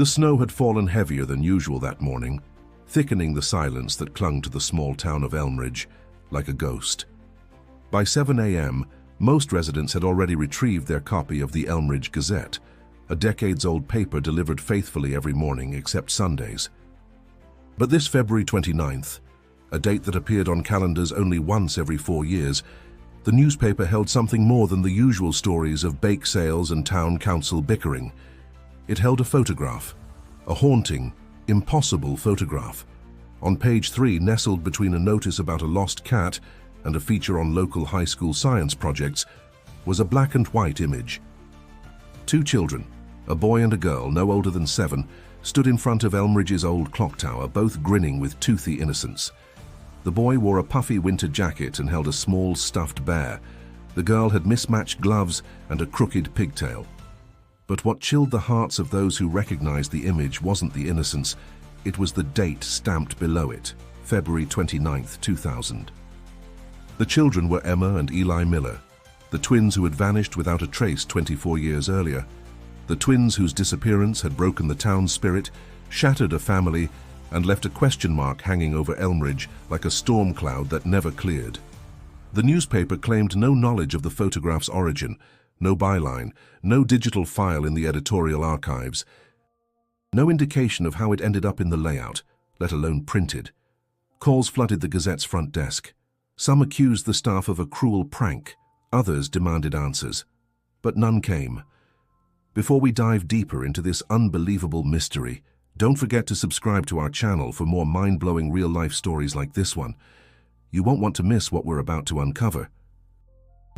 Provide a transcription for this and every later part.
The snow had fallen heavier than usual that morning, thickening the silence that clung to the small town of Elmridge like a ghost. By 7 a.m., most residents had already retrieved their copy of the Elmridge Gazette, a decades-old paper delivered faithfully every morning except Sundays. But this February 29th, a date that appeared on calendars only once every 4 years, the newspaper held something more than the usual stories of bake sales and town council bickering. It held a photograph, a haunting, impossible photograph. On page 3, nestled between a notice about a lost cat and a feature on local high school science projects, was a black and white image. 2 children, a boy and a girl no older than 7, stood in front of Elmridge's old clock tower, both grinning with toothy innocence. The boy wore a puffy winter jacket and held a small stuffed bear. The girl had mismatched gloves and a crooked pigtail. But what chilled the hearts of those who recognized the image wasn't the innocence, it was the date stamped below it, February 29, 2000. The children were Emma and Eli Miller, the twins who had vanished without a trace 24 years earlier, the twins whose disappearance had broken the town's spirit, shattered a family, and left a question mark hanging over Elmridge like a storm cloud that never cleared. The newspaper claimed no knowledge of the photograph's origin, no byline, no digital file in the editorial archives, no indication of how it ended up in the layout, let alone printed. Calls flooded the Gazette's front desk. Some accused the staff of a cruel prank, others demanded answers, but none came. Before we dive deeper into this unbelievable mystery, don't forget to subscribe to our channel for more mind-blowing real-life stories like this one. You won't want to miss what we're about to uncover.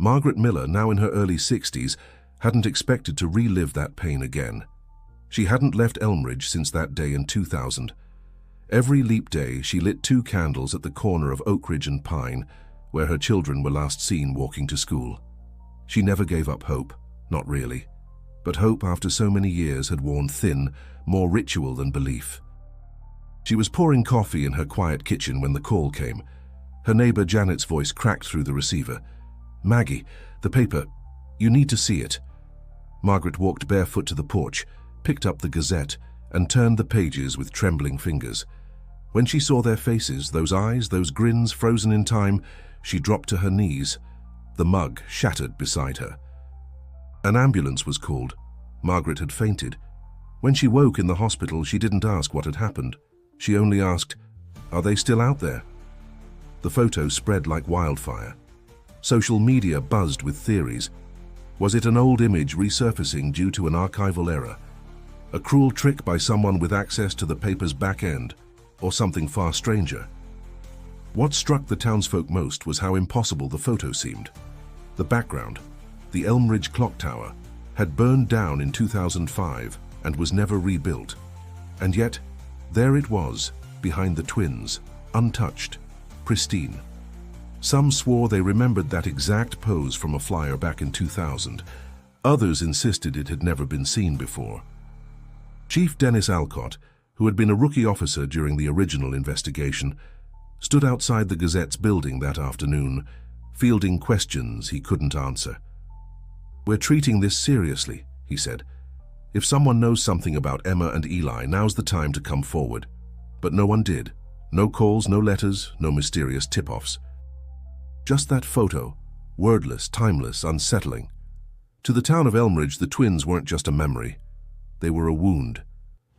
Margaret Miller, now in her early 60s, hadn't expected to relive that pain again. She hadn't left Elmridge since that day in 2000. Every leap day, she lit 2 candles at the corner of Oak Ridge and Pine, where her children were last seen walking to school. She never gave up hope, not really. But hope after so many years had worn thin, more ritual than belief. She was pouring coffee in her quiet kitchen when the call came. Her neighbor Janet's voice cracked through the receiver. "Maggie, the paper. You need to see it." Margaret walked barefoot to the porch, picked up the Gazette, and turned the pages with trembling fingers. When she saw their faces, those eyes, those grins frozen in time, she dropped to her knees. The mug shattered beside her. An ambulance was called. Margaret had fainted. When she woke in the hospital, she didn't ask what had happened. She only asked, "Are they still out there?" The photo spread like wildfire. Social media buzzed with theories. Was it an old image resurfacing due to an archival error? A cruel trick by someone with access to the paper's back end? Or something far stranger? What struck the townsfolk most was how impossible the photo seemed. The background, the Elmridge clock tower, had burned down in 2005 and was never rebuilt. And yet, there it was, behind the twins, untouched, pristine. Some swore they remembered that exact pose from a flyer back in 2000. Others insisted it had never been seen before. Chief Dennis Alcott, who had been a rookie officer during the original investigation, stood outside the Gazette's building that afternoon, fielding questions he couldn't answer. "We're treating this seriously," he said. "If someone knows something about Emma and Eli, now's the time to come forward." But no one did. No calls, no letters, no mysterious tip-offs. Just that photo, wordless, timeless, unsettling. To the town of Elmridge, the twins weren't just a memory. They were a wound.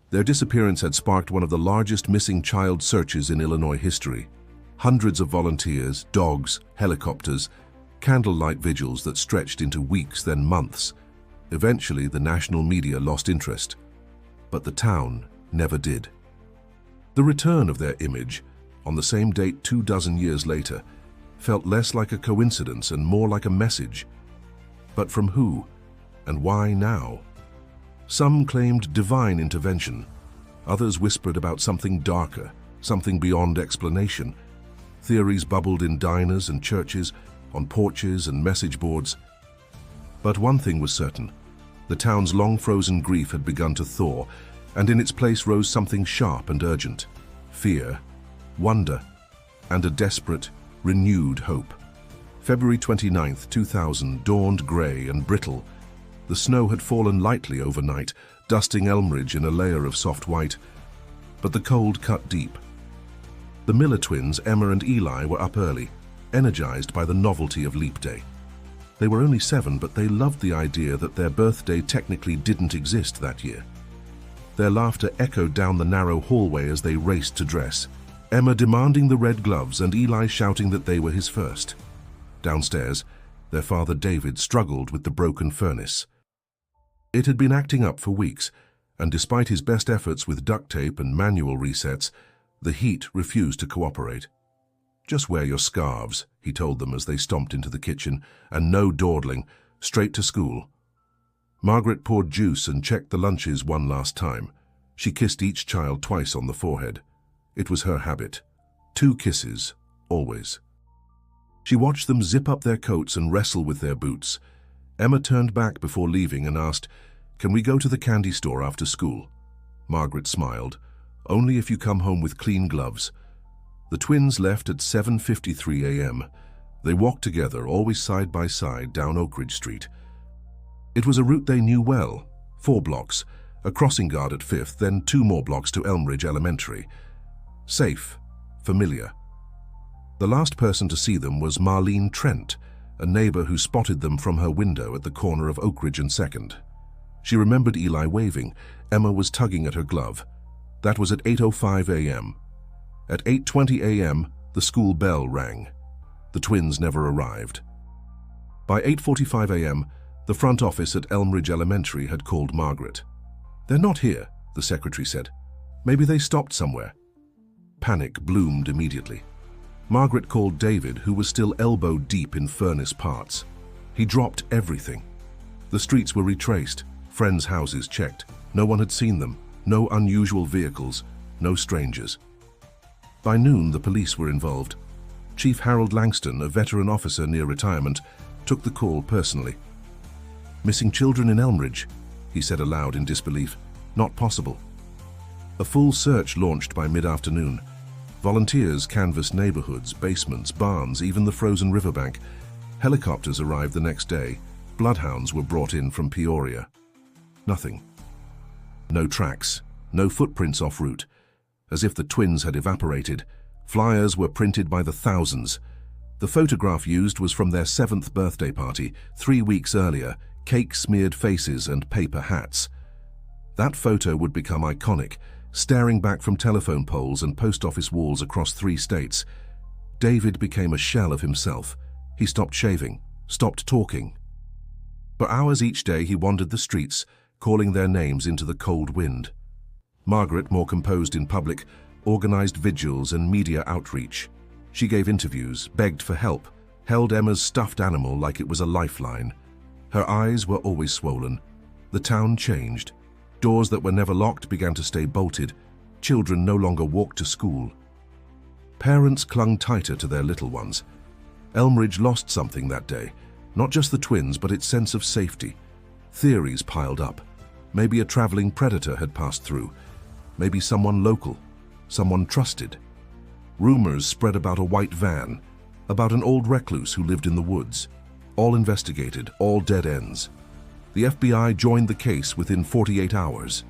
Their disappearance had sparked one of the largest missing child searches in Illinois history. Hundreds of volunteers, dogs, helicopters, candlelight vigils that stretched into weeks, then months. Eventually, the national media lost interest. But the town never did. The return of their image, on the same date 24 years later, felt less like a coincidence and more like a message. But from who? And why now? Some claimed divine intervention. Others whispered about something darker, something beyond explanation. Theories bubbled in diners and churches, on porches and message boards. But one thing was certain. The town's long-frozen grief had begun to thaw, and in its place rose something sharp and urgent. Fear, wonder, and a desperate, renewed hope. February 29, 2000 dawned grey and brittle. The snow had fallen lightly overnight, dusting Elmridge in a layer of soft white, but the cold cut deep. The Miller twins, Emma and Eli, were up early, energized by the novelty of Leap Day. They were only 7, but they loved the idea that their birthday technically didn't exist that year. Their laughter echoed down the narrow hallway as they raced to dress, Emma demanding the red gloves and Eli shouting that they were his first. Downstairs, their father David struggled with the broken furnace. It had been acting up for weeks, and despite his best efforts with duct tape and manual resets, the heat refused to cooperate. "Just wear your scarves," he told them as they stomped into the kitchen, "and no dawdling, straight to school." Margaret poured juice and checked the lunches one last time. She kissed each child twice on the forehead. It was her habit. 2 kisses, always. She watched them zip up their coats and wrestle with their boots. Emma turned back before leaving and asked, "Can we go to the candy store after school?" Margaret smiled. "Only if you come home with clean gloves." The twins left at 7:53 a.m. They walked together, always side by side, down Oak Ridge Street. It was a route they knew well. 4 blocks, a crossing guard at 5th, then 2 more blocks to Elmridge Elementary. Safe, familiar. The last person to see them was Marlene Trent, a neighbor who spotted them from her window at the corner of Oak Ridge and 2nd. She remembered Eli waving. Emma was tugging at her glove. That was at 8:05 a.m. At 8:20 a.m., the school bell rang. The twins never arrived. By 8:45 a.m., the front office at Elmridge Elementary had called Margaret. "They're not here," the secretary said. "Maybe they stopped somewhere." Panic bloomed immediately. Margaret called David, who was still elbow-deep in furnace parts. He dropped everything. The streets were retraced, friends' houses checked. No one had seen them, no unusual vehicles, no strangers. By noon, the police were involved. Chief Harold Langston, a veteran officer near retirement, took the call personally. "Missing children in Elmridge," he said aloud in disbelief. "Not possible." A full search launched by mid-afternoon. Volunteers canvassed neighborhoods, basements, barns, even the frozen riverbank. Helicopters arrived the next day. Bloodhounds were brought in from Peoria. Nothing. No tracks, no footprints off route. As if the twins had evaporated, flyers were printed by the thousands. The photograph used was from their 7th birthday party, 3 weeks earlier, cake-smeared faces and paper hats. That photo would become iconic, staring back from telephone poles and post office walls across 3 states. David became a shell of himself. He stopped shaving, stopped talking. For hours each day he wandered the streets, calling their names into the cold wind. Margaret, more composed in public, organized vigils and media outreach. She gave interviews, begged for help, held Emma's stuffed animal like it was a lifeline. Her eyes were always swollen. The town changed. Doors that were never locked began to stay bolted. Children no longer walked to school. Parents clung tighter to their little ones. Elmridge lost something that day, not just the twins, but its sense of safety. Theories piled up. Maybe a traveling predator had passed through. Maybe someone local, someone trusted. Rumors spread about a white van, about an old recluse who lived in the woods. All investigated, all dead ends. The FBI joined the case within 48 hours.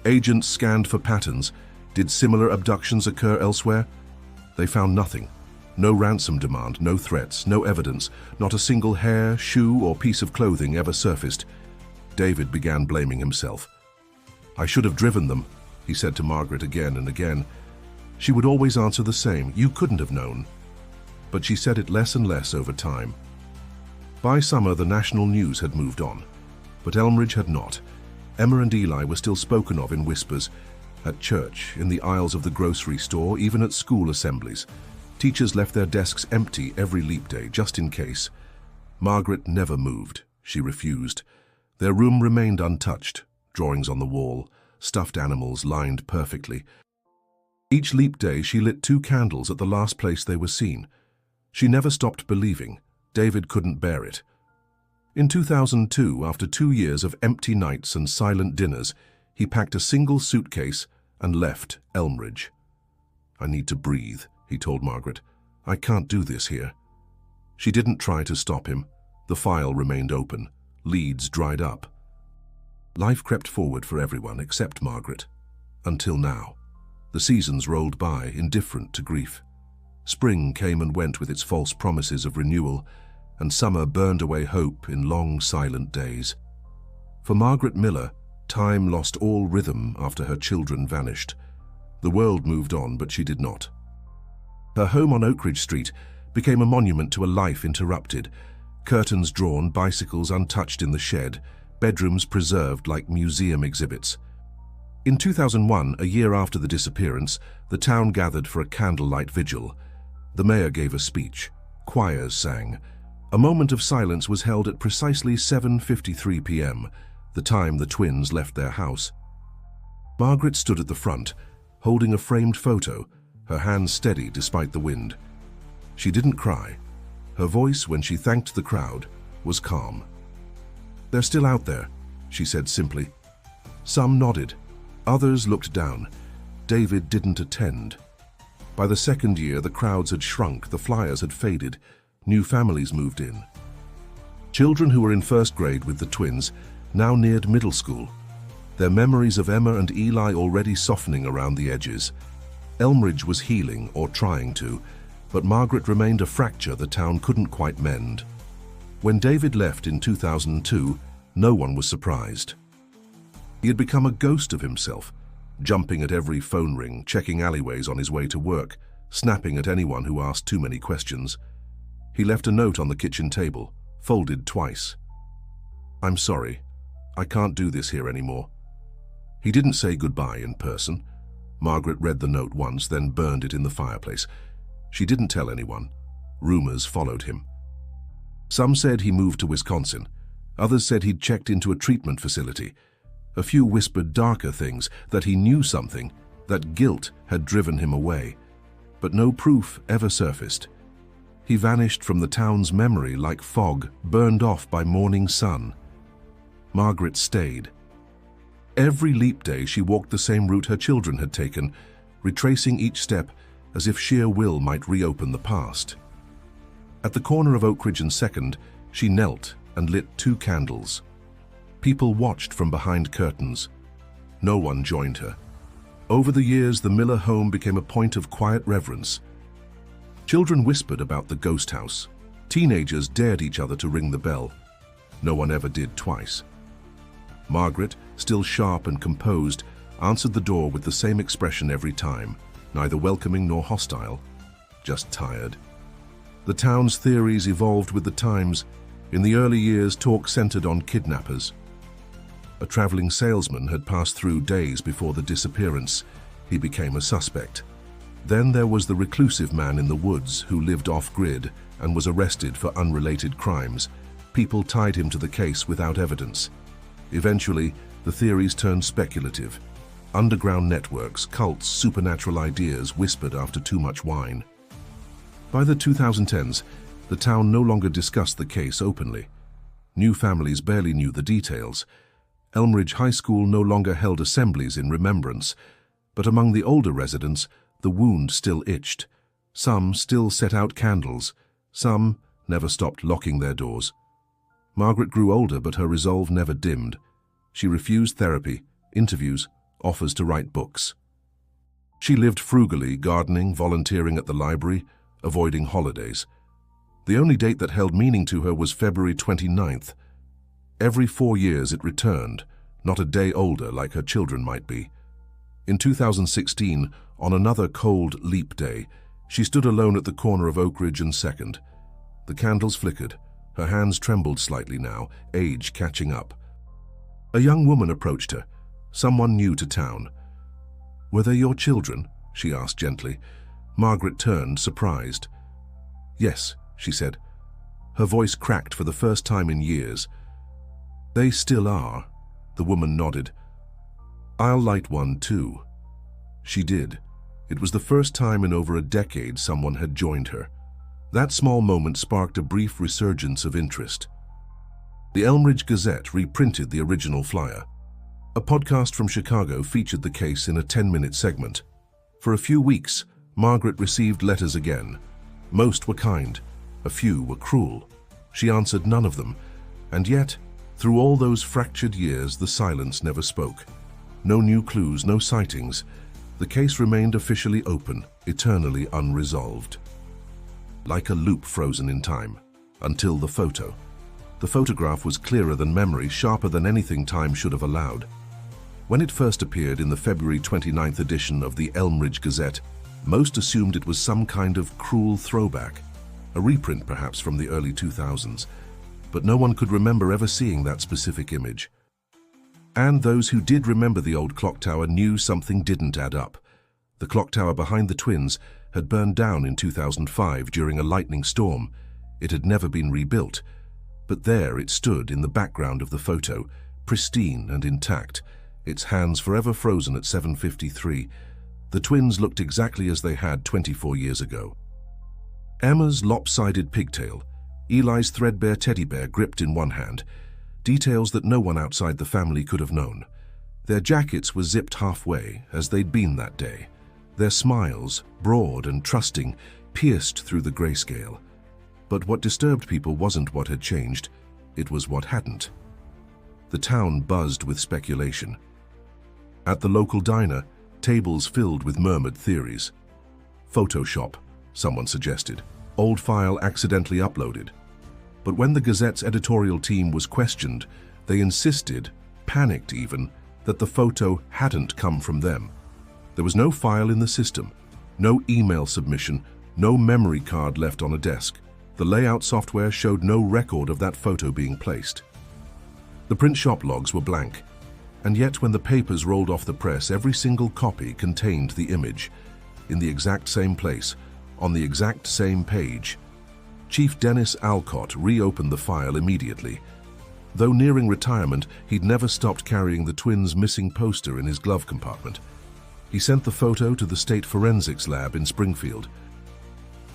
Agents scanned for patterns. Did similar abductions occur elsewhere? They found nothing. No ransom demand, no threats, no evidence. Not a single hair, shoe, or piece of clothing ever surfaced. David began blaming himself. "I should have driven them," he said to Margaret again and again. She would always answer the same, "You couldn't have known." But she said it less and less over time. By summer, the national news had moved on, but Elmridge had not. Emma and Eli were still spoken of in whispers, at church, in the aisles of the grocery store, even at school assemblies. Teachers left their desks empty every leap day, just in case. Margaret never moved. She refused. Their room remained untouched, drawings on the wall, stuffed animals lined perfectly. Each leap day, she lit 2 candles at the last place they were seen. She never stopped believing. David couldn't bear it. In 2002, after 2 years of empty nights and silent dinners, he packed a single suitcase and left Elmridge. "I need to breathe," he told Margaret. "I can't do this here." She didn't try to stop him. The file remained open. Leads dried up. Life crept forward for everyone except Margaret. Until now. The seasons rolled by, indifferent to grief. Spring came and went with its false promises of renewal, and summer burned away hope in long, silent days. For Margaret Miller, time lost all rhythm after her children vanished. The world moved on, but she did not. Her home on Oak Ridge Street became a monument to a life interrupted, curtains drawn, bicycles untouched in the shed, bedrooms preserved like museum exhibits. In 2001, a year after the disappearance, the town gathered for a candlelight vigil. The mayor gave a speech. Choirs sang. A moment of silence was held at precisely 7:53 p.m., the time the twins left their house. Margaret stood at the front, holding a framed photo, her hands steady despite the wind. She didn't cry. Her voice, when she thanked the crowd, was calm. "They're still out there," she said simply. Some nodded. Others looked down. David didn't attend. By the second year, the crowds had shrunk, the flyers had faded, new families moved in. Children who were in first grade with the twins now neared middle school, their memories of Emma and Eli already softening around the edges. Elmridge was healing, or trying to, but Margaret remained a fracture the town couldn't quite mend. When David left in 2002, no one was surprised. He had become a ghost of himself, jumping at every phone ring, checking alleyways on his way to work, snapping at anyone who asked too many questions. He left a note on the kitchen table, folded twice. "I'm sorry. I can't do this here anymore." He didn't say goodbye in person. Margaret read the note once, then burned it in the fireplace. She didn't tell anyone. Rumors followed him. Some said he moved to Wisconsin. Others said he'd checked into a treatment facility. A few whispered darker things, that he knew something, that guilt had driven him away. But no proof ever surfaced. He vanished from the town's memory like fog burned off by morning sun. Margaret stayed. Every leap day she walked the same route her children had taken, retracing each step as if sheer will might reopen the past. At the corner of Oak Ridge and 2nd, she knelt and lit 2 candles. People watched from behind curtains. No one joined her. Over the years, the Miller home became a point of quiet reverence. Children whispered about the ghost house. Teenagers dared each other to ring the bell. No one ever did twice. Margaret, still sharp and composed, answered the door with the same expression every time, neither welcoming nor hostile, just tired. The town's theories evolved with the times. In the early years, talk centered on kidnappers. A traveling salesman had passed through days before the disappearance. He became a suspect. Then there was the reclusive man in the woods who lived off-grid and was arrested for unrelated crimes. People tied him to the case without evidence. Eventually, the theories turned speculative. Underground networks, cults, supernatural ideas whispered after too much wine. By the 2010s, the town no longer discussed the case openly. New families barely knew the details. Elmridge High School no longer held assemblies in remembrance, but among the older residents, the wound still itched. Some still set out candles. Some never stopped locking their doors. Margaret grew older, but her resolve never dimmed. She refused therapy, interviews, offers to write books. She lived frugally, gardening, volunteering at the library, avoiding holidays. The only date that held meaning to her was February 29th. Every 4 years it returned, not a day older like her children might be. In 2016, on another cold leap day, she stood alone at the corner of Oak Ridge and 2nd. The candles flickered. Her hands trembled slightly now, age catching up. A young woman approached her, someone new to town. "Were they your children?" she asked gently. Margaret turned, surprised. "Yes," she said. Her voice cracked for the first time in years. "They still are," the woman nodded. "I'll light one too." She did. It was the first time in over a decade someone had joined her. That small moment sparked a brief resurgence of interest. The Elmridge Gazette reprinted the original flyer. A podcast from Chicago featured the case in a 10-minute segment. For a few weeks, Margaret received letters again. Most were kind, a few were cruel. She answered none of them, and yet Through all those fractured years, the silence never spoke. No new clues, no sightings. The case remained officially open, eternally unresolved. Like a loop frozen in time, until the photo. The photograph was clearer than memory, sharper than anything time should have allowed. When it first appeared in the February 29th edition of the Elmridge Gazette, most assumed it was some kind of cruel throwback, a reprint perhaps from the early 2000s, but no one could remember ever seeing that specific image. And those who did remember the old clock tower knew something didn't add up. The clock tower behind the twins had burned down in 2005 during a lightning storm. It had never been rebuilt, but there it stood in the background of the photo, pristine and intact, its hands forever frozen at 7:53. The twins looked exactly as they had 24 years ago. Emma's lopsided pigtail, Eli's threadbare teddy bear gripped in one hand, details that no one outside the family could have known. Their jackets were zipped halfway, as they'd been that day. Their smiles, broad and trusting, pierced through the grayscale. But what disturbed people wasn't what had changed, it was what hadn't. The town buzzed with speculation. At the local diner, tables filled with murmured theories. Photoshop, someone suggested. Old file accidentally uploaded. But when the Gazette's editorial team was questioned, they insisted, panicked even, that the photo hadn't come from them. There was no file in the system, no email submission, no memory card left on a desk. The layout software showed no record of that photo being placed. The print shop logs were blank, and yet when the papers rolled off the press, every single copy contained the image, in the exact same place, on the exact same page. Chief Dennis Alcott reopened the file immediately. Though nearing retirement, he'd never stopped carrying the twins' missing poster in his glove compartment. He sent the photo to the state forensics lab in Springfield.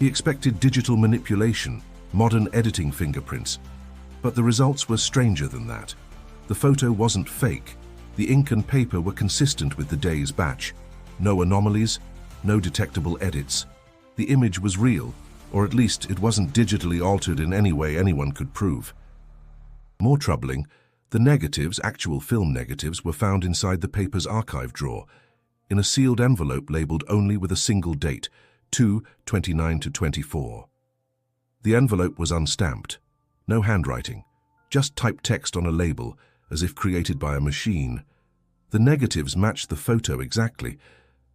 He expected digital manipulation, modern editing fingerprints, but the results were stranger than that. The photo wasn't fake. The ink and paper were consistent with the day's batch. No anomalies, no detectable edits. The image was real, or at least it wasn't digitally altered in any way anyone could prove. More troubling, the negatives, actual film negatives, were found inside the paper's archive drawer, in a sealed envelope labeled only with a single date, 2/29/24. The envelope was unstamped, no handwriting, just typed text on a label, as if created by a machine. The negatives matched the photo exactly.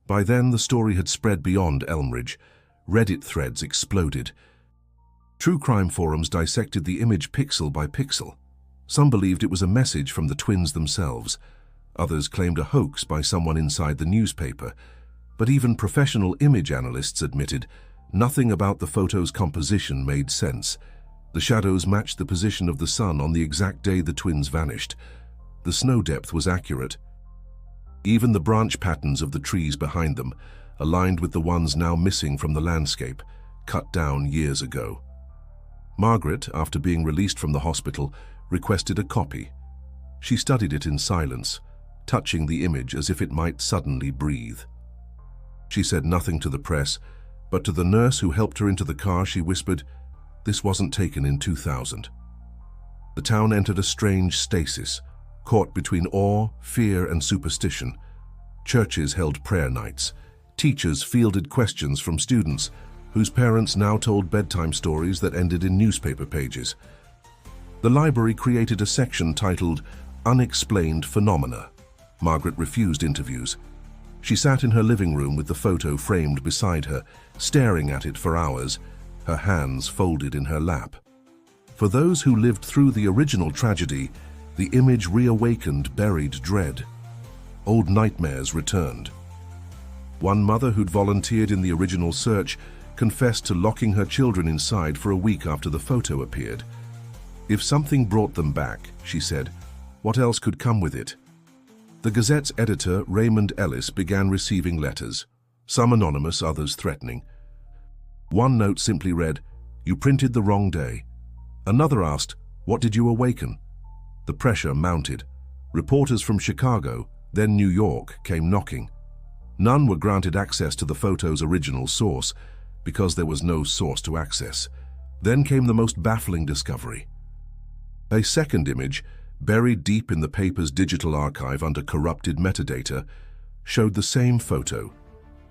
By then, the story had spread beyond Elmridge. Reddit threads exploded. True crime forums dissected the image pixel by pixel. Some believed it was a message from the twins themselves. Others claimed a hoax by someone inside the newspaper. But even professional image analysts admitted nothing about the photo's composition made sense. The shadows matched the position of the sun on the exact day the twins vanished. The snow depth was accurate. Even the branch patterns of the trees behind them aligned with the ones now missing from the landscape, cut down years ago. Margaret, after being released from the hospital, requested a copy. She studied it in silence, touching the image as if it might suddenly breathe. She said nothing to the press, but to the nurse who helped her into the car she whispered, "This wasn't taken in 2000. The town entered a strange stasis, caught between awe, fear, and superstition. Churches held prayer nights. Teachers fielded questions from students, whose parents now told bedtime stories that ended in newspaper pages. The library created a section titled Unexplained Phenomena. Margaret refused interviews. She sat in her living room with the photo framed beside her, staring at it for hours, her hands folded in her lap. For those who lived through the original tragedy, the image reawakened buried dread. Old nightmares returned. One mother who'd volunteered in the original search confessed to locking her children inside for a week after the photo appeared. If something brought them back, she said, what else could come with it? The Gazette's editor, Raymond Ellis, began receiving letters, some anonymous, others threatening. One note simply read, "You printed the wrong day." Another asked, "What did you awaken?" The pressure mounted. Reporters from Chicago, then New York, came knocking. None were granted access to the photo's original source, because there was no source to access. Then came the most baffling discovery. A second image, buried deep in the paper's digital archive under corrupted metadata, showed the same photo,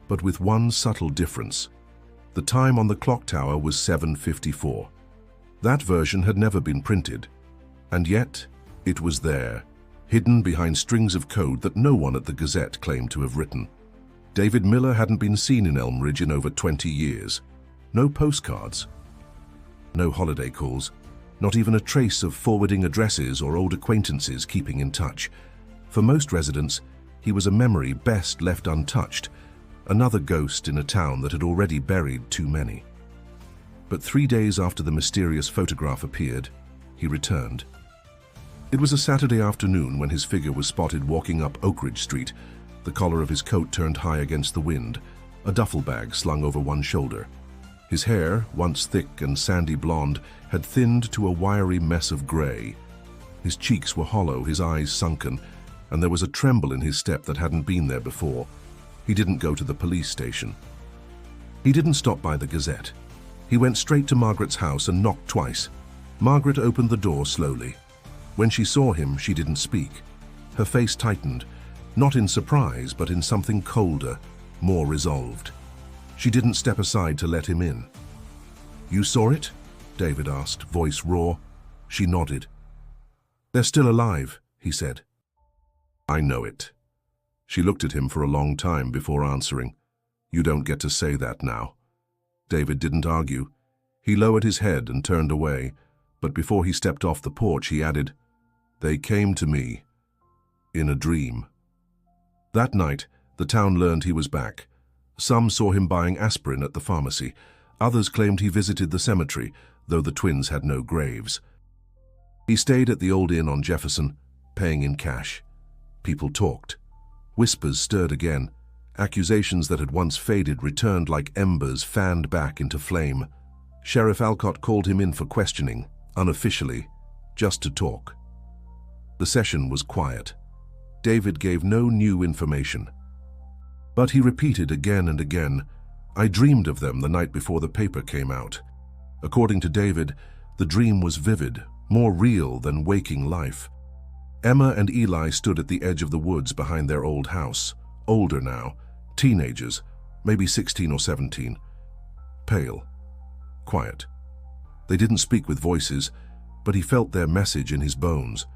but with one subtle difference. The time on the clock tower was 7:54. That version had never been printed, and yet it was there, hidden behind strings of code that no one at the Gazette claimed to have written. David Miller hadn't been seen in Elmridge in over 20 years. No postcards, no holiday calls, not even a trace of forwarding addresses or old acquaintances keeping in touch. For most residents, he was a memory best left untouched, another ghost in a town that had already buried too many. But 3 days after the mysterious photograph appeared, he returned. It was a Saturday afternoon when his figure was spotted walking up Oak Ridge Street, the collar of his coat turned high against the wind, a duffel bag slung over one shoulder. His hair, once thick and sandy blonde, had thinned to a wiry mess of gray. His cheeks were hollow, his eyes sunken, and there was a tremble in his step that hadn't been there before. He didn't go to the police station. He didn't stop by the Gazette. He went straight to Margaret's house and knocked twice. Margaret opened the door slowly. When she saw him, she didn't speak. Her face tightened, not in surprise, but in something colder, more resolved. She didn't step aside to let him in. "You saw it?" David asked, voice raw. She nodded. "They're still alive," he said. "I know it." She looked at him for a long time before answering. "You don't get to say that now." David didn't argue. He lowered his head and turned away, but before he stepped off the porch, he added, "They came to me in a dream." That night, the town learned he was back. Some saw him buying aspirin at the pharmacy. Others claimed he visited the cemetery, though the twins had no graves. He stayed at the old inn on Jefferson, paying in cash. People talked. Whispers stirred again. Accusations that had once faded returned like embers fanned back into flame. Sheriff Alcott called him in for questioning, unofficially, just to talk. The session was quiet. David gave no new information. But he repeated again and again, "I dreamed of them the night before the paper came out." According to David, the dream was vivid, more real than waking life. Emma and Eli stood at the edge of the woods behind their old house, older now, teenagers, maybe 16 or 17. Pale, quiet. They didn't speak with voices, but he felt their message in his bones.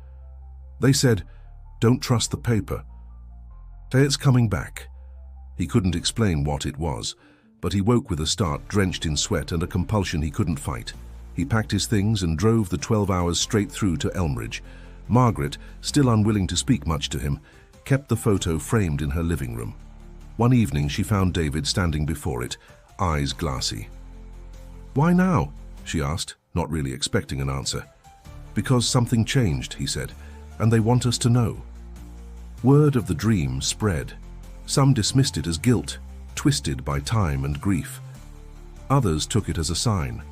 They said, "Don't trust the paper. Say it's coming back." He couldn't explain what it was, but he woke with a start, drenched in sweat and a compulsion he couldn't fight. He packed his things and drove the 12 hours straight through to Elmridge. Margaret, still unwilling to speak much to him, kept the photo framed in her living room. One evening she found David standing before it, eyes glassy. "Why now?" she asked, not really expecting an answer. "Because something changed," he said, "and they want us to know." Word of the dream spread. Some dismissed it as guilt, twisted by time and grief. Others took it as a sign.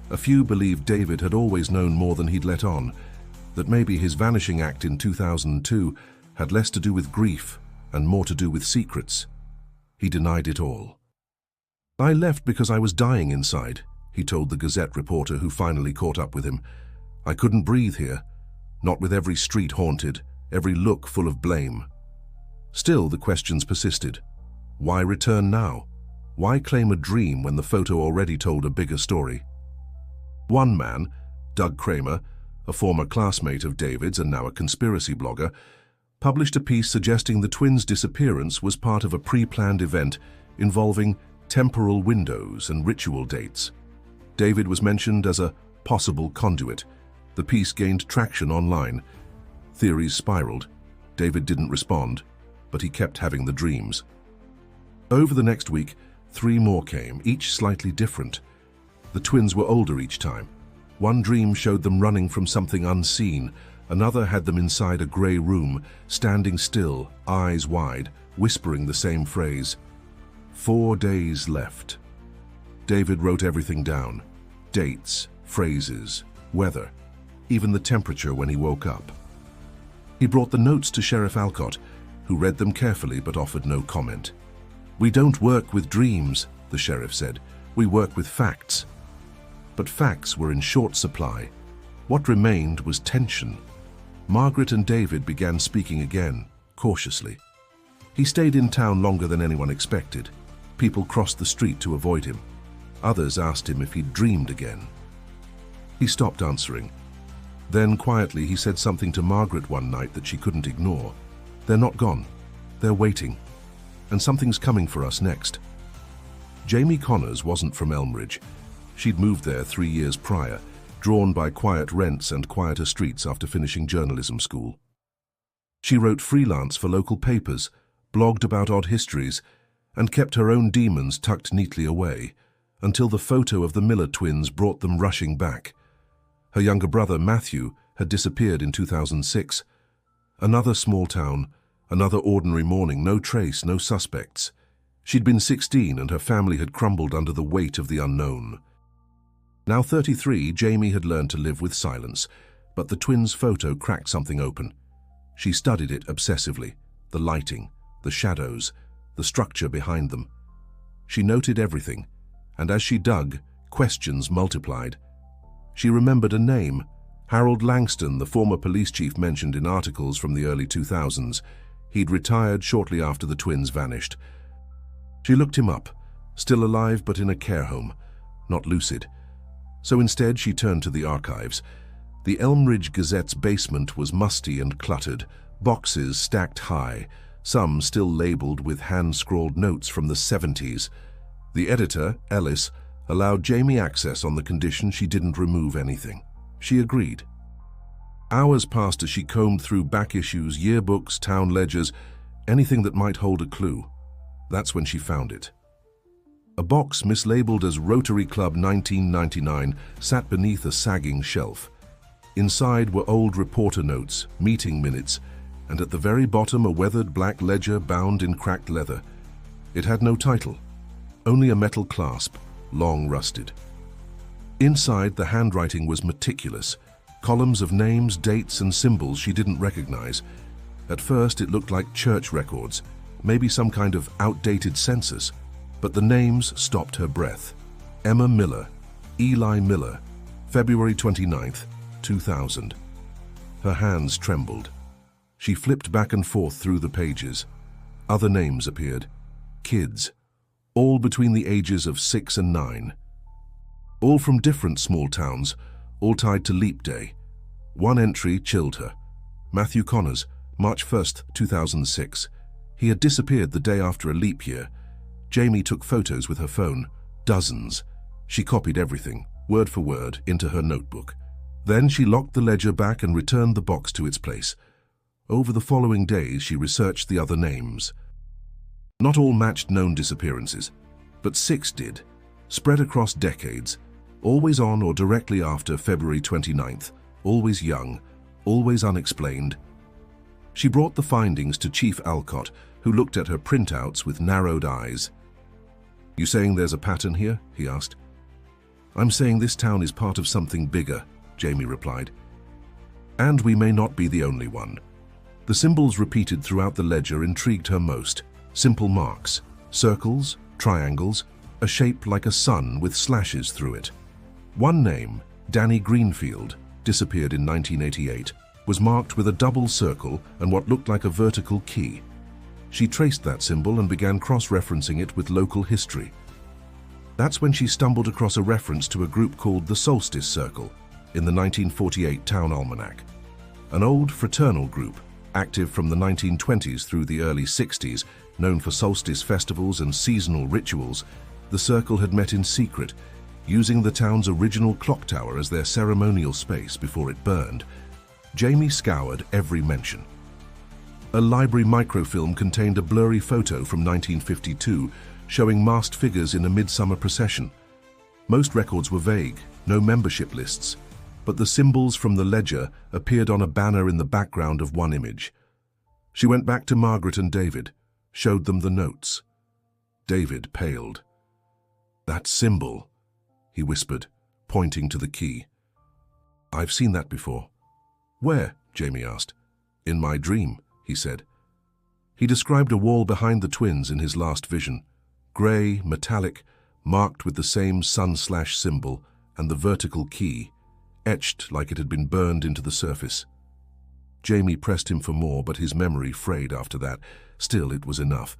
A few believed David had always known more than he'd let on, that maybe his vanishing act in 2002 had less to do with grief and more to do with secrets. He denied it all. "I left because I was dying inside," he told the Gazette reporter who finally caught up with him. "I couldn't breathe here, not with every street haunted, every look full of blame." Still, the questions persisted. Why return now? Why claim a dream when the photo already told a bigger story? One man, Doug Kramer, a former classmate of David's and now a conspiracy blogger, published a piece suggesting the twins' disappearance was part of a pre-planned event involving temporal windows and ritual dates. David was mentioned as a possible conduit. The piece gained traction online. Theories spiraled. David didn't respond, but he kept having the dreams. Over the next week, 3 more came, each slightly different. The twins were older each time. One dream showed them running from something unseen. Another had them inside a grey room, standing still, eyes wide, whispering the same phrase. 4 days left. David wrote everything down. Dates, phrases, weather, even the temperature when he woke up. He brought the notes to Sheriff Alcott, who read them carefully but offered no comment. "We don't work with dreams," the sheriff said. "We work with facts." But facts were in short supply. What remained was tension. Margaret and David began speaking again, cautiously. He stayed in town longer than anyone expected. People crossed the street to avoid him. Others asked him if he'd dreamed again. He stopped answering. Then, quietly, he said something to Margaret one night that she couldn't ignore. "They're not gone. They're waiting. And something's coming for us next." Jamie Connors wasn't from Elmridge. She'd moved there 3 years prior, drawn by quiet rents and quieter streets after finishing journalism school. She wrote freelance for local papers, blogged about odd histories, and kept her own demons tucked neatly away, until the photo of the Miller twins brought them rushing back. Her younger brother, Matthew, had disappeared in 2006. Another small town, another ordinary morning, no trace, no suspects. She'd been 16 and her family had crumbled under the weight of the unknown. Now 33, Jamie had learned to live with silence, but the twins' photo cracked something open. She studied it obsessively, the lighting, the shadows, the structure behind them. She noted everything, and as she dug, questions multiplied. She remembered a name, Harold Langston, the former police chief mentioned in articles from the early 2000s. He'd retired shortly after the twins vanished. She looked him up, still alive but in a care home, not lucid. So instead she turned to the archives. The Elmridge Gazette's basement was musty and cluttered, boxes stacked high, some still labeled with hand-scrawled notes from the 70s. The editor, Ellis, allowed Jamie access on the condition she didn't remove anything. She agreed. Hours passed as she combed through back issues, yearbooks, town ledgers, anything that might hold a clue. That's when she found it. A box mislabeled as Rotary Club 1999 sat beneath a sagging shelf. Inside were old reporter notes, meeting minutes, and at the very bottom a weathered black ledger bound in cracked leather. It had no title, only a metal clasp, long rusted. Inside, the handwriting was meticulous, columns of names, dates, and symbols she didn't recognize. At first, it looked like church records, maybe some kind of outdated census, but the names stopped her breath. Emma Miller, Eli Miller, February 29th, 2000. Her hands trembled. She flipped back and forth through the pages. Other names appeared. Kids, all between the ages of 6 and 9. All from different small towns, all tied to Leap Day. One entry chilled her. Matthew Connors, March 1st, 2006. He had disappeared the day after a leap year. Jamie took photos with her phone, dozens. She copied everything, word for word, into her notebook. Then she locked the ledger back and returned the box to its place. Over the following days, she researched the other names. Not all matched known disappearances, but 6 did, spread across decades, always on or directly after February 29th, always young, always unexplained. She brought the findings to Chief Alcott, who looked at her printouts with narrowed eyes. "You saying there's a pattern here?" he asked. "I'm saying this town is part of something bigger," Jamie replied. "And we may not be the only one." The symbols repeated throughout the ledger intrigued her most. Simple marks, circles, triangles, a shape like a sun with slashes through it. One name, Danny Greenfield, disappeared in 1988, was marked with a double circle and what looked like a vertical key. She traced that symbol and began cross-referencing it with local history. That's when she stumbled across a reference to a group called the Solstice Circle in the 1948 Town Almanac. An old fraternal group, active from the 1920s through the early 60s, known for solstice festivals and seasonal rituals, the circle had met in secret, using the town's original clock tower as their ceremonial space before it burned. Jamie scoured every mention. A library microfilm contained a blurry photo from 1952 showing masked figures in a midsummer procession. Most records were vague, no membership lists, but the symbols from the ledger appeared on a banner in the background of one image. She went back to Margaret and David, showed them the notes. David paled. "That symbol," he whispered, pointing to the key. "I've seen that before." "Where?" Jamie asked. "In my dream," he said. He described a wall behind the twins in his last vision, grey, metallic, marked with the same sun-slash symbol and the vertical key, etched like it had been burned into the surface. Jamie pressed him for more, but his memory frayed after that. Still, it was enough.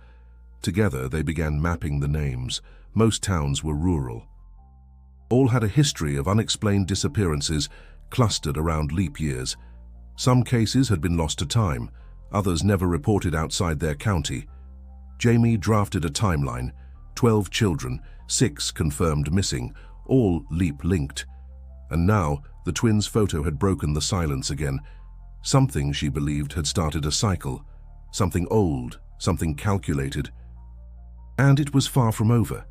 Together, they began mapping the names. Most towns were rural. All had a history of unexplained disappearances clustered around leap years. Some cases had been lost to time, others never reported outside their county. Jamie drafted a timeline: 12 children, 6 confirmed missing, all leap-linked. And now, the twins' photo had broken the silence again. Something, she believed, had started a cycle. Something old, something calculated. And it was far from over.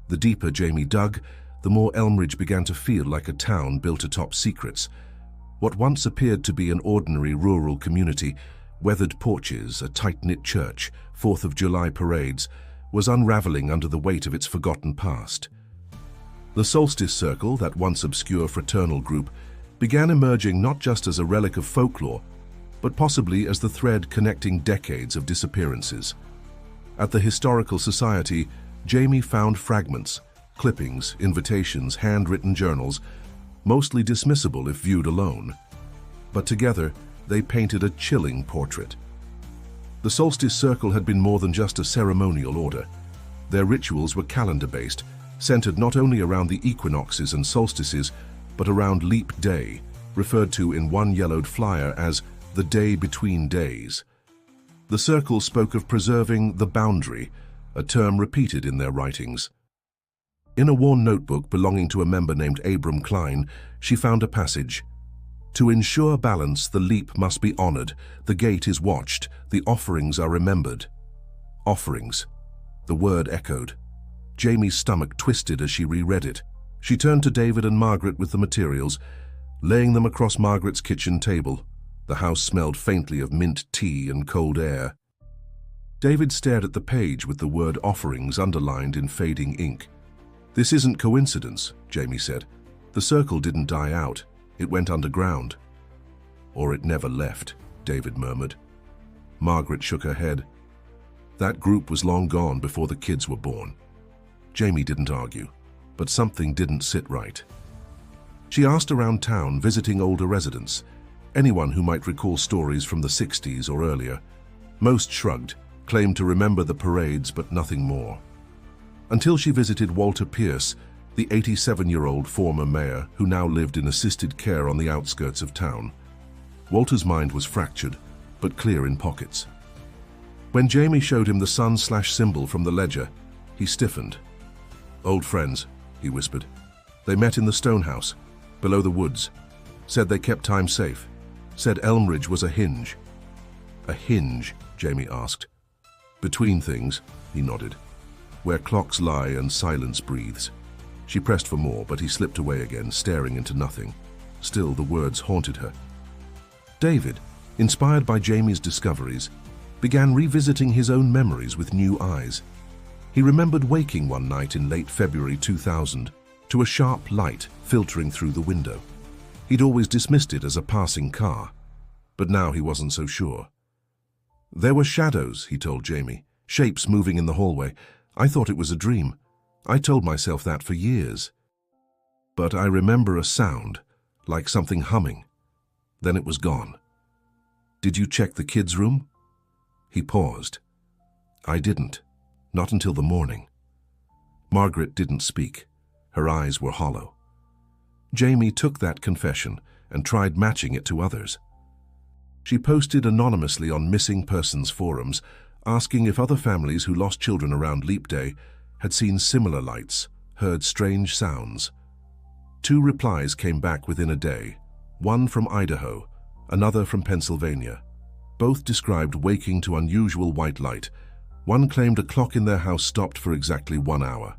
The deeper Jamie dug, the more Elmridge began to feel like a town built atop secrets. What once appeared to be an ordinary rural community, weathered porches, a tight-knit church, 4th of July parades, was unraveling under the weight of its forgotten past. The Solstice Circle, that once obscure fraternal group, began emerging not just as a relic of folklore, but possibly as the thread connecting decades of disappearances. At the Historical Society, Jamie found fragments, clippings, invitations, handwritten journals, mostly dismissible if viewed alone. But together, they painted a chilling portrait. The Solstice Circle had been more than just a ceremonial order. Their rituals were calendar-based, centered not only around the equinoxes and solstices, but around Leap Day, referred to in one yellowed flyer as the day between days. The circle spoke of preserving the boundary, a term repeated in their writings. In a worn notebook belonging to a member named Abram Klein, she found a passage: "To ensure balance, the leap must be honored, the gate is watched, the offerings are remembered." Offerings. The word echoed. Jamie's stomach twisted as she reread it. She turned to David and Margaret with the materials, laying them across Margaret's kitchen table. The house smelled faintly of mint tea and cold air. David stared at the page with the word offerings underlined in fading ink. "This isn't coincidence," Jamie said. "The circle didn't die out. It went underground." "Or it never left," David murmured. Margaret shook her head. "That group was long gone before the kids were born." Jamie didn't argue, but something didn't sit right. She asked around town, visiting older residents, anyone who might recall stories from the 60s or earlier. Most shrugged, claimed to remember the parades but nothing more. Until she visited Walter Pierce, the 87-year-old former mayor who now lived in assisted care on the outskirts of town. Walter's mind was fractured, but clear in pockets. When Jamie showed him the sun/symbol from the ledger, he stiffened. "Old friends," he whispered. "They met in the stone house, below the woods. Said they kept time safe. Said Elmridge was a hinge." "A hinge?" Jamie asked. "Between things," he nodded. "Where clocks lie and silence breathes." She pressed for more, but he slipped away again, staring into nothing. Still, the words haunted her. David, inspired by Jamie's discoveries, began revisiting his own memories with new eyes. He remembered waking one night in late February 2000 to a sharp light filtering through the window. He'd always dismissed it as a passing car, but now he wasn't so sure. "There were shadows," he told Jamie, "shapes moving in the hallway. I thought it was a dream. I told myself that for years. But I remember a sound, like something humming. Then it was gone." "Did you check the kids' room?" He paused. "I didn't. Not until the morning." Margaret didn't speak. Her eyes were hollow. Jamie took that confession and tried matching it to others. She posted anonymously on missing persons forums, asking if other families who lost children around Leap Day had seen similar lights, heard strange sounds. 2 replies came back within a day, one from Idaho, another from Pennsylvania. Both described waking to unusual white light. One claimed a clock in their house stopped for exactly 1 hour.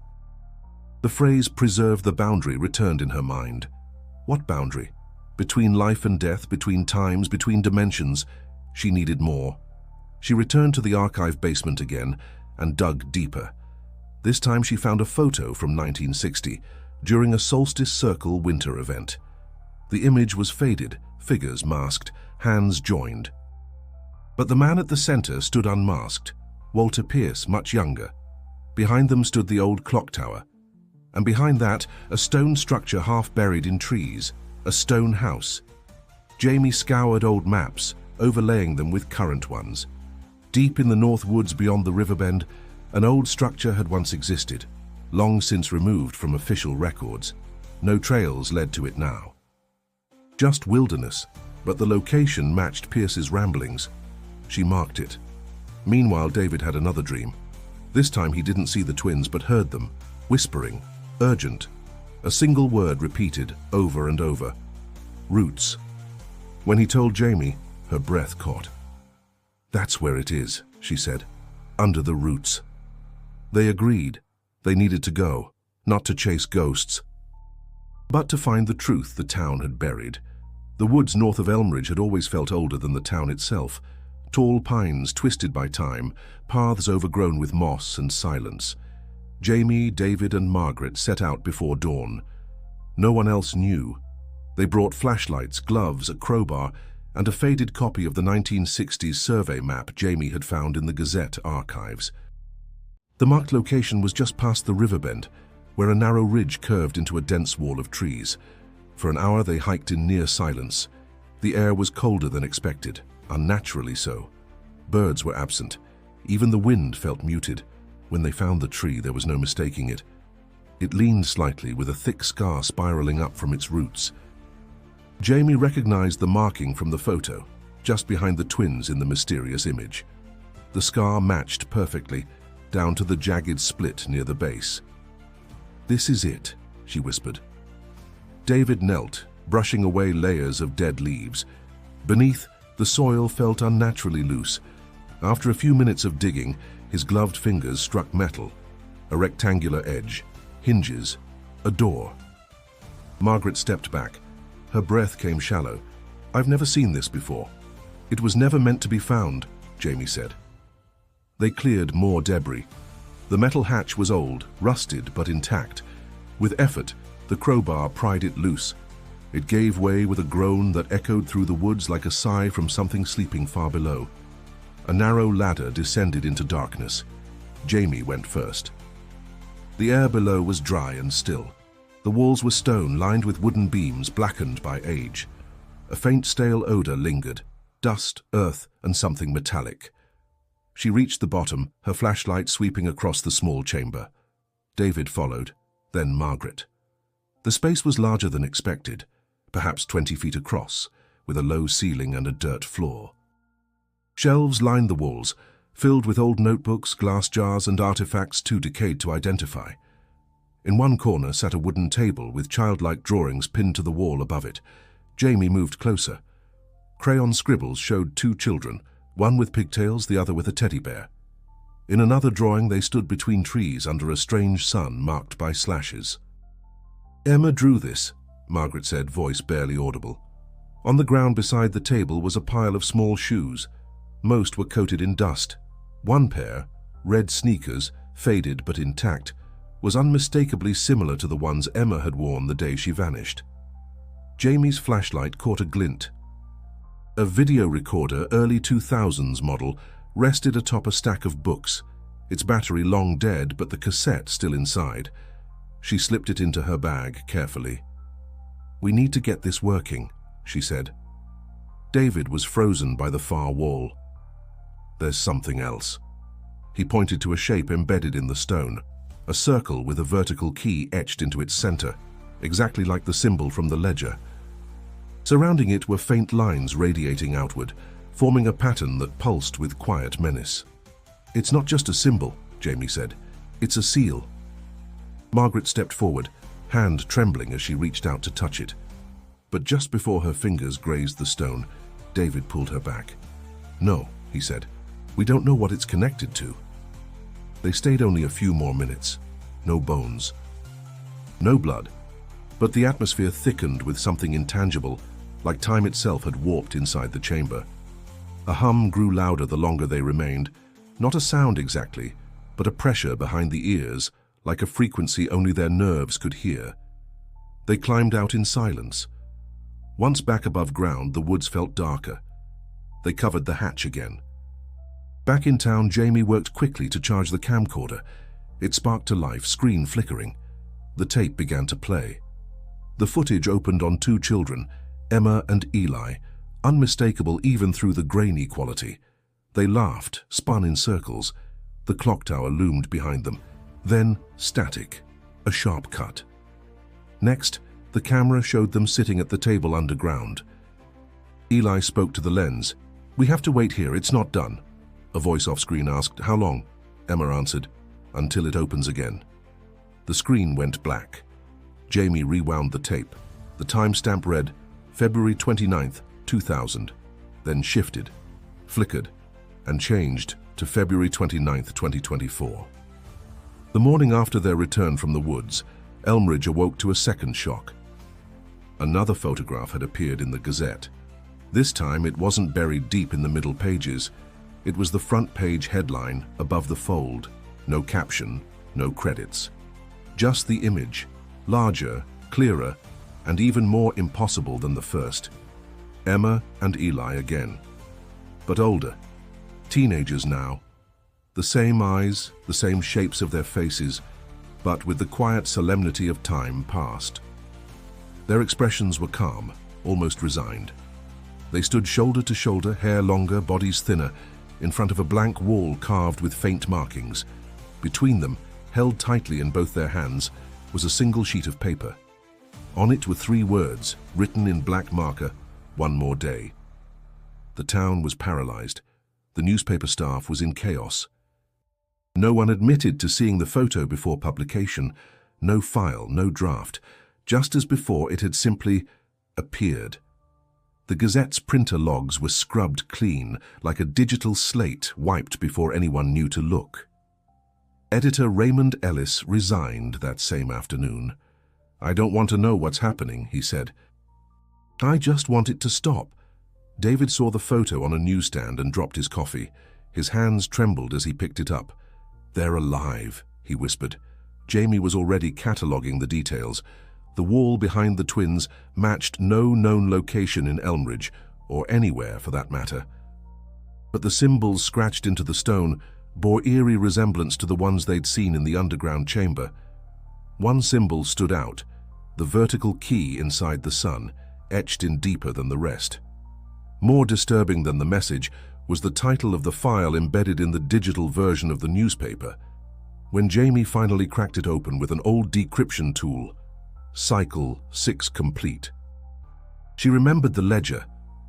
The phrase "preserve the boundary" returned in her mind. What boundary? Between life and death, between times, between dimensions. She needed more. She returned to the archive basement again and dug deeper. This time she found a photo from 1960, during a Solstice Circle winter event. The image was faded, figures masked, hands joined. But the man at the center stood unmasked, Walter Pierce, much younger. Behind them stood the old clock tower, and behind that, a stone structure half buried in trees, a stone house. Jamie scoured old maps, overlaying them with current ones. Deep in the north woods beyond the river bend, an old structure had once existed, long since removed from official records. No trails led to it now. Just wilderness, but the location matched Pierce's ramblings. She marked it. Meanwhile, David had another dream. This time he didn't see the twins but heard them, whispering, urgent. A single word repeated over and over. Roots. When he told Jamie, her breath caught. "That's where it is," she said. "Under the roots." They agreed. They needed to go, not to chase ghosts, but to find the truth the town had buried. The woods north of Elmridge had always felt older than the town itself. Tall pines twisted by time, paths overgrown with moss and silence. Jamie, David, and Margaret set out before dawn. No one else knew. They brought flashlights, gloves, a crowbar, and a faded copy of the 1960s survey map Jamie had found in the Gazette archives. The marked location was just past the river bend, where a narrow ridge curved into a dense wall of trees. For an hour they hiked in near silence. The air was colder than expected, unnaturally so. Birds were absent. Even the wind felt muted. When they found the tree, there was no mistaking it. It leaned slightly, with a thick scar spiraling up from its roots. Jamie recognized the marking from the photo, just behind the twins in the mysterious image. The scar matched perfectly, down to the jagged split near the base. "This is it," she whispered. David knelt, brushing away layers of dead leaves. Beneath, the soil felt unnaturally loose. After a few minutes of digging, his gloved fingers struck metal, a rectangular edge, hinges, a door. Margaret stepped back. Her breath came shallow. "I've never seen this before." "It was never meant to be found," Jamie said. They cleared more debris. The metal hatch was old, rusted but intact. With effort, the crowbar pried it loose. It gave way with a groan that echoed through the woods like a sigh from something sleeping far below. A narrow ladder descended into darkness. Jamie went first. The air below was dry and still. The walls were stone, lined with wooden beams blackened by age. A faint stale odor lingered, dust, earth, and something metallic. She reached the bottom, her flashlight sweeping across the small chamber. David followed, then Margaret. The space was larger than expected, perhaps 20 feet across, with a low ceiling and a dirt floor. Shelves lined the walls, filled with old notebooks, glass jars, and artifacts too decayed to identify. In one corner sat a wooden table with childlike drawings pinned to the wall above it. Jamie moved closer. Crayon scribbles showed two children, one with pigtails, the other with a teddy bear. In another drawing, they stood between trees under a strange sun marked by slashes. "Emma drew this," Margaret said, voice barely audible. On the ground beside the table was a pile of small shoes. Most were coated in dust. One pair, red sneakers, faded but intact, was unmistakably similar to the ones Emma had worn the day she vanished. Jamie's flashlight caught a glint. A video recorder, early 2000s model, rested atop a stack of books, its battery long dead but the cassette still inside. She slipped it into her bag carefully. "We need to get this working," she said. David was frozen by the far wall. "There's something else." He pointed to a shape embedded in the stone, a circle with a vertical key etched into its center, exactly like the symbol from the ledger. Surrounding it were faint lines radiating outward, forming a pattern that pulsed with quiet menace. "It's not just a symbol," Jamie said. "It's a seal." Margaret stepped forward, hand trembling as she reached out to touch it. But just before her fingers grazed the stone, David pulled her back. "No," he said. "We don't know what it's connected to." They stayed only a few more minutes. No bones. No blood. But the atmosphere thickened with something intangible, like time itself had warped inside the chamber. A hum grew louder the longer they remained, not a sound exactly, but a pressure behind the ears, like a frequency only their nerves could hear. They climbed out in silence. Once back above ground, the woods felt darker. They covered the hatch again. Back in town, Jamie worked quickly to charge the camcorder. It sparked to life, screen flickering. The tape began to play. The footage opened on two children, Emma and Eli, unmistakable even through the grainy quality. They laughed, spun in circles. The clock tower loomed behind them. Then, static, a sharp cut. Next, the camera showed them sitting at the table underground. Eli spoke to the lens. "We have to wait here, it's not done." A voice off-screen asked, "How long?" Emma answered, "Until it opens again." The screen went black. Jamie rewound the tape. The timestamp read, February 29th, 2000, then shifted, flickered, and changed to February 29th, 2024. The morning after their return from the woods, Elmridge awoke to a second shock. Another photograph had appeared in the Gazette. This time it wasn't buried deep in the middle pages. It was the front page headline above the fold. No caption, no credits. Just the image, larger, clearer, and even more impossible than the first. Emma and Eli again. But older. Teenagers now. The same eyes, the same shapes of their faces, but with the quiet solemnity of time past. Their expressions were calm, almost resigned. They stood shoulder to shoulder, hair longer, bodies thinner, in front of a blank wall carved with faint markings. Between them, held tightly in both their hands, was a single sheet of paper. On it were 3 words, written in black marker, "One more day." The town was paralyzed. The newspaper staff was in chaos. No one admitted to seeing the photo before publication. No file, no draft. Just as before, it had simply appeared. The Gazette's printer logs were scrubbed clean, like a digital slate wiped before anyone knew to look. Editor Raymond Ellis resigned that same afternoon. "I don't want to know what's happening," he said. "I just want it to stop." David saw the photo on a newsstand and dropped his coffee. His hands trembled as he picked it up. "They're alive," he whispered. Jamie was already cataloguing the details. The wall behind the twins matched no known location in Elmridge, or anywhere for that matter. But the symbols scratched into the stone bore eerie resemblance to the ones they'd seen in the underground chamber. One symbol stood out, the vertical key inside the sun, etched in deeper than the rest. More disturbing than the message was the title of the file embedded in the digital version of the newspaper. When Jamie finally cracked it open with an old decryption tool, Cycle 6 complete. She remembered the ledger,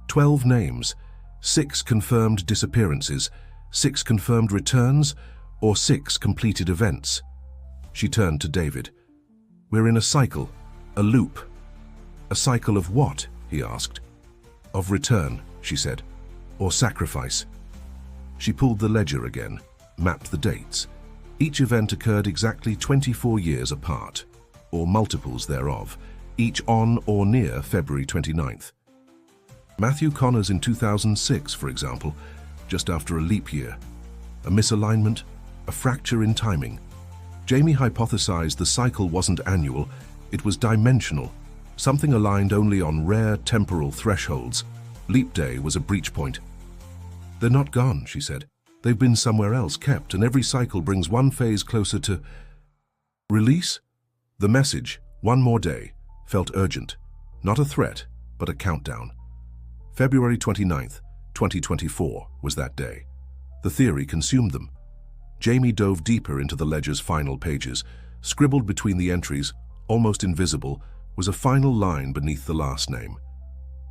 12 names, 6 confirmed disappearances, 6 confirmed returns, or 6 completed events. She turned to David. "We're in a cycle, a loop." "A cycle of what?" he asked. "Of return," she said, "or sacrifice." She pulled the ledger again, mapped the dates. Each event occurred exactly 24 years apart, or multiples thereof, each on or near February 29th. Matthew Connor's in 2006, for example, just after a leap year. A misalignment, a fracture in timing. Jamie hypothesized the cycle wasn't annual, it was dimensional, something aligned only on rare temporal thresholds. Leap day was a breach point. "They're not gone," she said. "They've been somewhere else, kept, and every cycle brings one phase closer to..." Release? The message, "One more day," felt urgent. Not a threat, but a countdown. February 29th, 2024 was that day. The theory consumed them. Jamie dove deeper into the ledger's final pages. Scribbled between the entries, almost invisible, was a final line beneath the last name.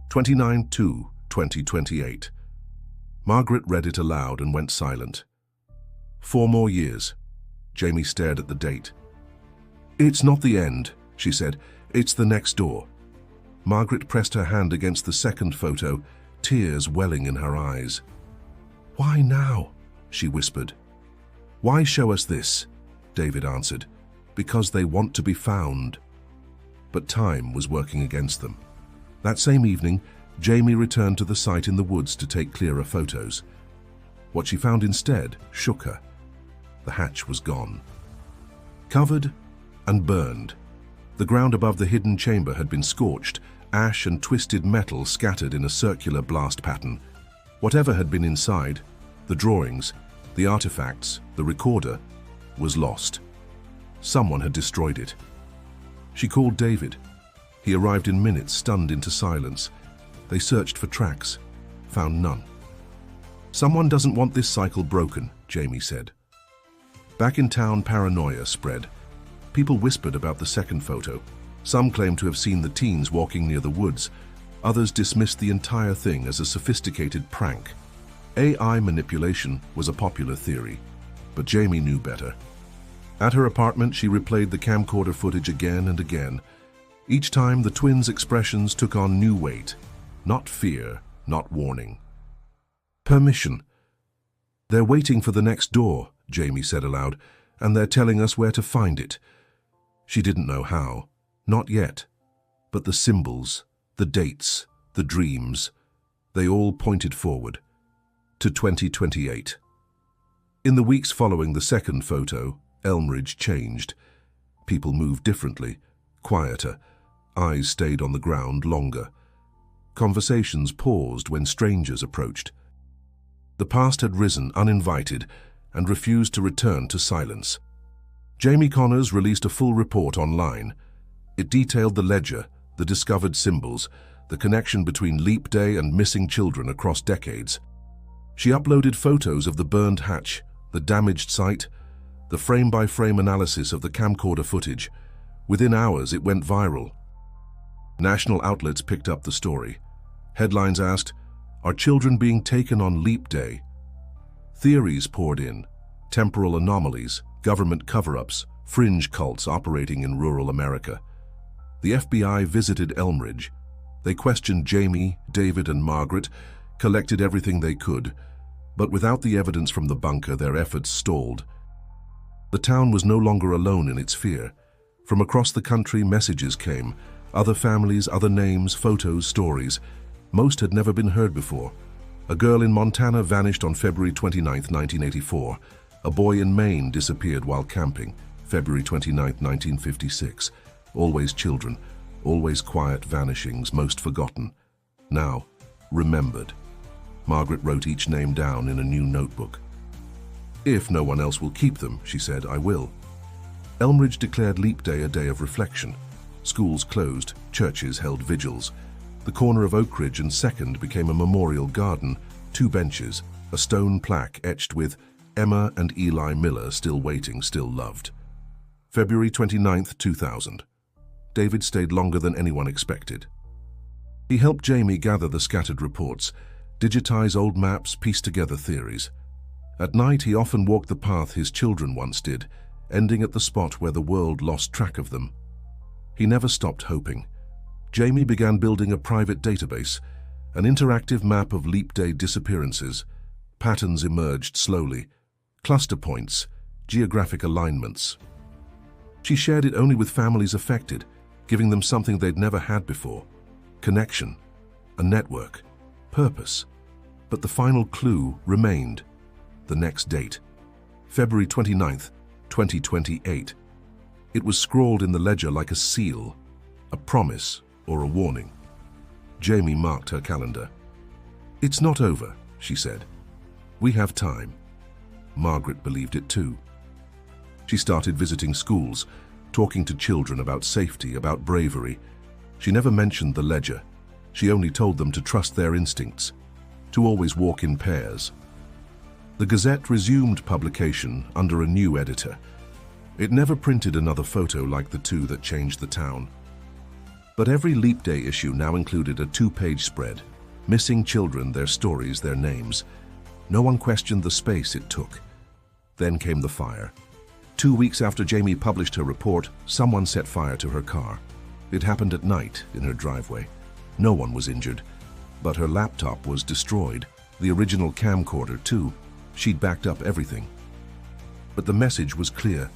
29/2/2028. Margaret read it aloud and went silent. 4 more years. Jamie stared at the date. "It's not the end," she said. "It's the next door." Margaret pressed her hand against the second photo, tears welling in her eyes. "Why now?" she whispered. "Why show us this?" David answered. "Because they want to be found." But time was working against them. That same evening, Jamie returned to the site in the woods to take clearer photos. What she found instead shook her. The hatch was gone. Covered and burned. The ground above the hidden chamber had been scorched, ash and twisted metal scattered in a circular blast pattern. Whatever had been inside, the drawings, the artifacts, the recorder, was lost. Someone had destroyed it. She called David. He arrived in minutes, stunned into silence. They searched for tracks, found none. "Someone doesn't want this cycle broken," Jamie said. Back in town, paranoia spread. People whispered about the second photo. Some claimed to have seen the teens walking near the woods. Others dismissed the entire thing as a sophisticated prank. AI manipulation was a popular theory, but Jamie knew better. At her apartment, she replayed the camcorder footage again and again. Each time, the twins' expressions took on new weight. Not fear, not warning. "Permission. They're waiting for the next door," Jamie said aloud, "and they're telling us where to find it." She didn't know how. Not yet. But the symbols, the dates, the dreams, they all pointed forward to 2028. In the weeks following the second photo, Elmridge changed. People moved differently, quieter. Eyes stayed on the ground longer. Conversations paused when strangers approached. The past had risen uninvited and refused to return to silence. Jamie Connors released a full report online. It detailed the ledger, the discovered symbols, the connection between Leap Day and missing children across decades. She uploaded photos of the burned hatch, the damaged site, the frame-by-frame analysis of the camcorder footage. Within hours, it went viral. National outlets picked up the story. Headlines asked, "Are children being taken on Leap Day?" Theories poured in: temporal anomalies, government cover-ups, fringe cults operating in rural America. The FBI visited Elmridge. They questioned Jamie, David, and Margaret, collected everything they could, but without the evidence from the bunker, their efforts stalled. The town was no longer alone in its fear. From across the country, messages came. Other families, other names, photos, stories. Most had never been heard before. A girl in Montana vanished on February 29, 1984. A boy in Maine disappeared while camping, February 29, 1956. Always children, always quiet vanishings, most forgotten. Now, remembered. Margaret wrote each name down in a new notebook. "If no one else will keep them," she said, "I will." Elmridge declared Leap Day a day of reflection. Schools closed, churches held vigils. The corner of Oak Ridge and 2nd became a memorial garden, 2 benches, a stone plaque etched with "Emma and Eli Miller still waiting, still loved." February 29, 2000. David stayed longer than anyone expected. He helped Jamie gather the scattered reports, digitize old maps, piece together theories. At night, he often walked the path his children once did, ending at the spot where the world lost track of them. He never stopped hoping. Jamie began building a private database, an interactive map of Leap Day disappearances. Patterns emerged slowly, cluster points, geographic alignments. She shared it only with families affected, giving them something they'd never had before: connection, a network, purpose. But the final clue remained: the next date, February 29, 2028. It was scrawled in the ledger like a seal, a promise or a warning. Jamie marked her calendar. "It's not over," she said. "We have time." Margaret believed it too. She started visiting schools, talking to children about safety, about bravery. She never mentioned the ledger. She only told them to trust their instincts, to always walk in pairs. The Gazette resumed publication under a new editor. It never printed another photo like the 2 that changed the town. But every Leap Day issue now included a 2-page spread: missing children, their stories, their names. No one questioned the space it took. Then came the fire. 2 weeks after Jamie published her report, someone set fire to her car. It happened at night in her driveway. No one was injured, but her laptop was destroyed. The original camcorder, too. She'd backed up everything. But the message was clear.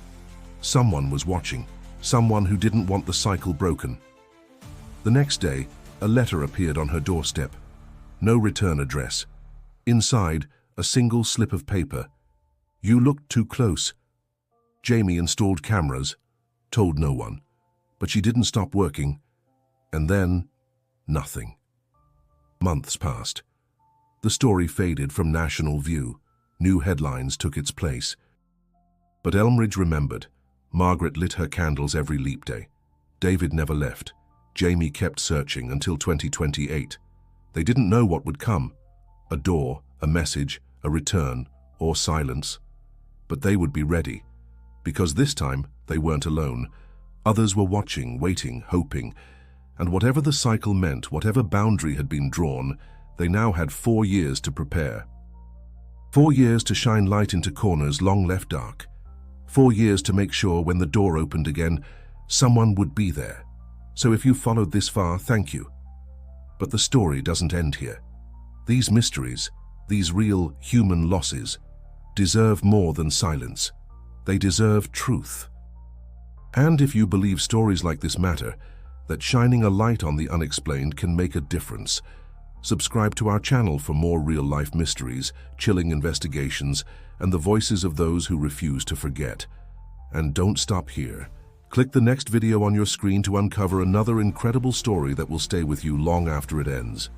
Someone was watching, someone who didn't want the cycle broken. The next day, a letter appeared on her doorstep. No return address. Inside, a single slip of paper. "You looked too close." Jamie installed cameras, told no one. But she didn't stop working. And then, nothing. Months passed. The story faded from national view. New headlines took its place. But Elmridge remembered. Margaret lit her candles every Leap Day. David never left. Jamie kept searching until 2028. They didn't know what would come: a door, a message, a return, or silence. But they would be ready, because this time they weren't alone. Others were watching, waiting, hoping, and whatever the cycle meant, whatever boundary had been drawn, they now had 4 years to prepare. 4 years to shine light into corners long left dark. 4 years to make sure when the door opened again, someone would be there. So if you followed this far, thank you. But the story doesn't end here. These mysteries, these real human losses, deserve more than silence. They deserve truth. And if you believe stories like this matter, that shining a light on the unexplained can make a difference, subscribe to our channel for more real-life mysteries, chilling investigations, and the voices of those who refuse to forget. And don't stop here. Click the next video on your screen to uncover another incredible story that will stay with you long after it ends.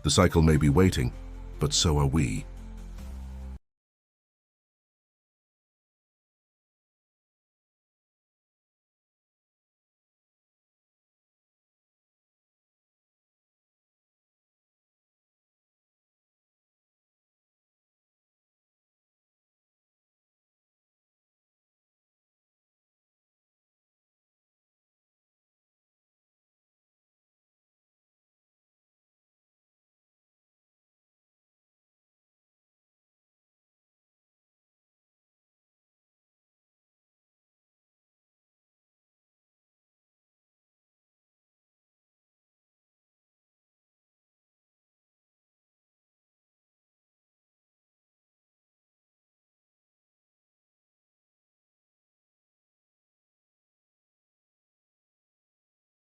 The cycle may be waiting, but so are we.